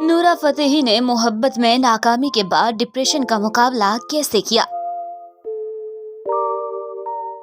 नूरा फतेही ने मोहब्बत में नाकामी के बाद डिप्रेशन का मुकाबला कैसे किया?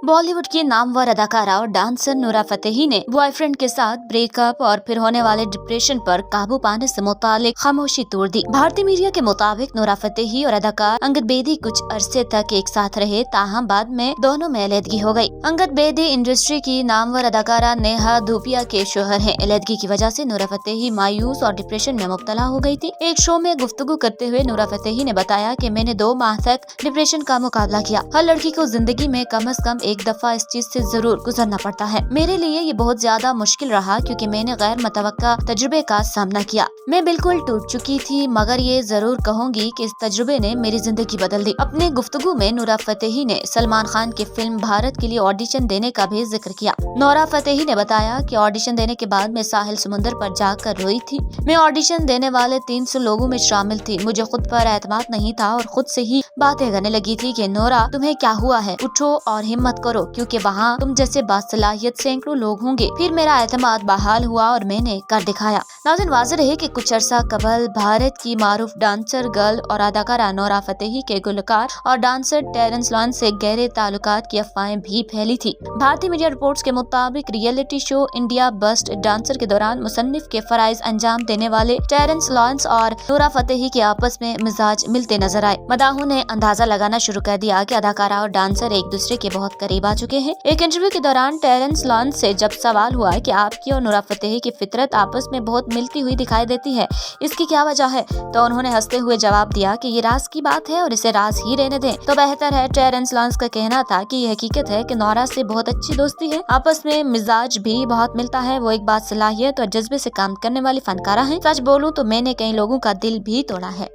बॉलीवुड की नामवर अदाकारा और डांसर नूरा फतेही ने बॉयफ्रेंड के साथ ब्रेकअप और फिर होने वाले डिप्रेशन पर काबू पाने से मुतालिक खामोशी तोड़ दी। भारतीय मीडिया के मुताबिक नूरा फतेही और अदाकार अंगद बेदी कुछ अरसे तक एक साथ रहे, ताहम बाद में दोनों में अलहदगी हो गई। अंगद बेदी इंडस्ट्री की नामवर अदाकारा नेहा धूपिया के शोहर हैं। अलहदगी की वजह से नूरा फतेही मायूस और डिप्रेशन में मुब्तला हो गई थी। एक शो में गुफ्तगू करते हुए नूरा फतेही ने बताया कि मैंने 2 माह तक डिप्रेशन का मुकाबला किया। हर लड़की को जिंदगी में कम से कम एक दफा इस चीज से जरूर गुजरना पड़ता है। मेरे लिए ये बहुत ज्यादा मुश्किल रहा क्योंकि मैंने गैर मुतवक्का तजुर्बे का सामना किया। मैं बिल्कुल टूट चुकी थी, मगर ये जरूर कहूंगी कि इस तजुर्बे ने मेरी जिंदगी बदल दी। अपने गुफ्तगू में नूरा फतेही ने सलमान खान की फिल्म भारत के लिए ऑडिशन देने का भी जिक्र किया। नूरा फतेही ने बताया कि ऑडिशन देने के बाद मैं साहिल समुंदर पर जाकर रोई थी। मैं ऑडिशन देने वाले 300 लोगों में शामिल थी। मुझे खुद पर एतमाद नहीं था और खुद से ही बातें करने लगी थी कि नूरा, तुम्हें क्या हुआ है, उठो और हिम्मत करो, क्योंकि वहाँ तुम जैसे बासलाहियत सैकड़ों लोग होंगे। फिर मेरा एतमाद बहाल हुआ और मैंने कर दिखाया। नाज़रीन, वाज़ेह रहे कि कुछ अरसा कबल भारत की मारूफ डांसर, गर्ल और अदाकारा नूरा फतेही के गुलकार और डांसर टेरेंस लॉरेंस से गहरे ताल्लुकात की अफवाहें भी फैली थी। भारतीय मीडिया रिपोर्ट्स के मुताबिक reality show India best dancer के दौरान मुसन्निफ के फराइज अंजाम देने वाले टेरेंस लॉरेंस और नूरा फतेही के आपस में मिजाज मिलते नजर आए। मदाहों ने अंदाजा लगाना शुरू कर दिया कि अदाकारा और डांसर एक दूसरे के बहुत करीब आ चुके हैं। एक इंटरव्यू के दौरान टेरेंस लॉरेंस से जब सवाल हुआ कि आपकी और नूरा फतेही की फितरत आपस में बहुत मिलती हुई दिखाई देती है, इसकी क्या वजह है, तो उन्होंने हंसते हुए जवाब दिया कि ये राज की बात है और इसे राज ही रहने दें तो बेहतर है। टेरेंस लॉरेंस का कहना था कि ये हकीकत है कि नूरा से बहुत अच्छी दोस्ती है, आपस में मिजाज भी बहुत मिलता है। वो एक बात सलाहियत और जज्बे से काम करने वाली फनकारा है। सच बोलूं तो मैंने कई लोगों का दिल भी तोड़ा है।